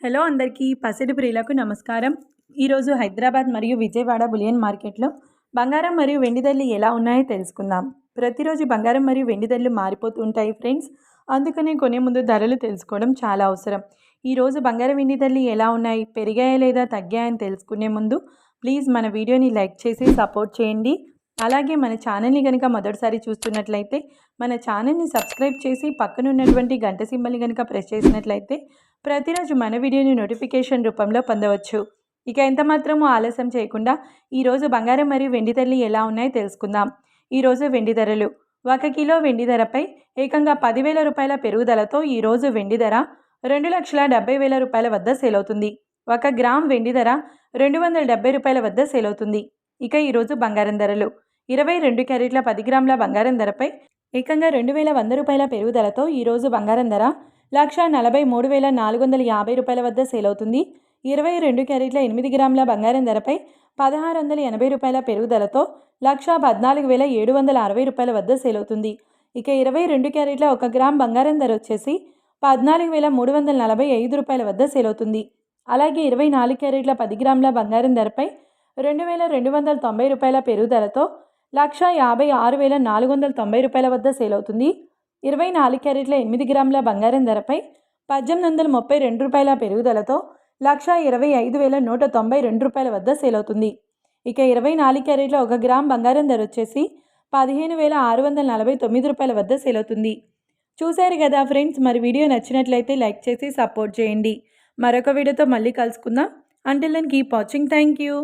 Hello అందరికీ పసిడి ప్రియులకు నమస్కారం. ఈరోజు హైదరాబాద్ మరియు విజయవాడ బులియన్ మార్కెట్లో బంగారం మరియు వెండి ధరలు ఎలా ఉన్నాయో తెలుసుకుందాం. ప్రతిరోజు బంగారం మరియు వెండి ధరలు మారిపోతూ ఉంటాయి ఫ్రెండ్స్. అందుకనే కొనే ముందు ధరలు తెలుసుకోవడం చాలా అవసరం. ఈరోజు బంగారం వెండి ధరలు ఎలా ఉన్నాయి, పెరిగాయా లేదా తగ్గాయని తెలుసుకునే ముందు ప్లీజ్ మన వీడియోని లైక్ చేసి సపోర్ట్ చేయండి. అలాగే మన ఛానల్ని కనుక మొదటిసారి చూస్తున్నట్లయితే మన ఛానల్ని సబ్స్క్రైబ్ చేసి పక్కనున్నటువంటి గంట సింబల్ని కనుక ప్రెస్ చేసినట్లయితే ప్రతిరోజు మన వీడియోని నోటిఫికేషన్ రూపంలో పొందవచ్చు. ఇక ఎంత మాత్రమూ ఆలస్యం చేయకుండా ఈరోజు బంగారం మరియు వెండి ధరలు ఎలా ఉన్నాయో తెలుసుకుందాం. ఈరోజు వెండి ధరలు 1 కిలో వెండి ధరపై ఏకంగా 10,000 రూపాయల పెరుగుదలతో ఈరోజు వెండి ధర 2,70,000 రూపాయల వద్ద సేల్ అవుతుంది. 1 గ్రామ్ వెండి ధర 270 రూపాయల వద్ద సేల్ అవుతుంది. ఇక ఈరోజు బంగారం ధరలు 22 క్యారెట్ల 10 గ్రాముల బంగారం ధరపై ఏకంగా 2,100 రూపాయల పెరుగుదలతో ఈరోజు బంగారం ధర 1,43,450 రూపాయల వద్ద సేల్ అవుతుంది. 22 క్యారెట్ల 8 గ్రాముల బంగారం ధరపై 1,680 రూపాయల పెరుగుదలతో 1,14,760 రూపాయల వద్ద సేల్ అవుతుంది. ఇక 22 క్యారెట్ల 1 గ్రామ్ బంగారం ధర వచ్చేసి 14,345 రూపాయల వద్ద సేల్ అవుతుంది. అలాగే 24 క్యారెట్ల 10 గ్రాముల బంగారం ధరపై 2,290 రూపాయల పెరుగుదలతో 1,56,490 రూపాయల వద్ద సేల్ అవుతుంది. 24 క్యారెట్ల 8 గ్రాముల బంగారం ధరపై 1,832 రూపాయల పెరుగుదలతో 1,25,192 రూపాయల వద్ద సేల్ అవుతుంది. ఇక 24 క్యారెట్ల 1 గ్రామ్ బంగారం ధర వచ్చేసి 15,649 రూపాయల వద్ద సేల్ అవుతుంది. చూశారు కదా ఫ్రెండ్స్, మరి వీడియో నచ్చినట్లయితే లైక్ చేసి సపోర్ట్ చేయండి. మరొక వీడియోతో మళ్ళీ కలుసుకుందాం. Until then keep watching. Thank you.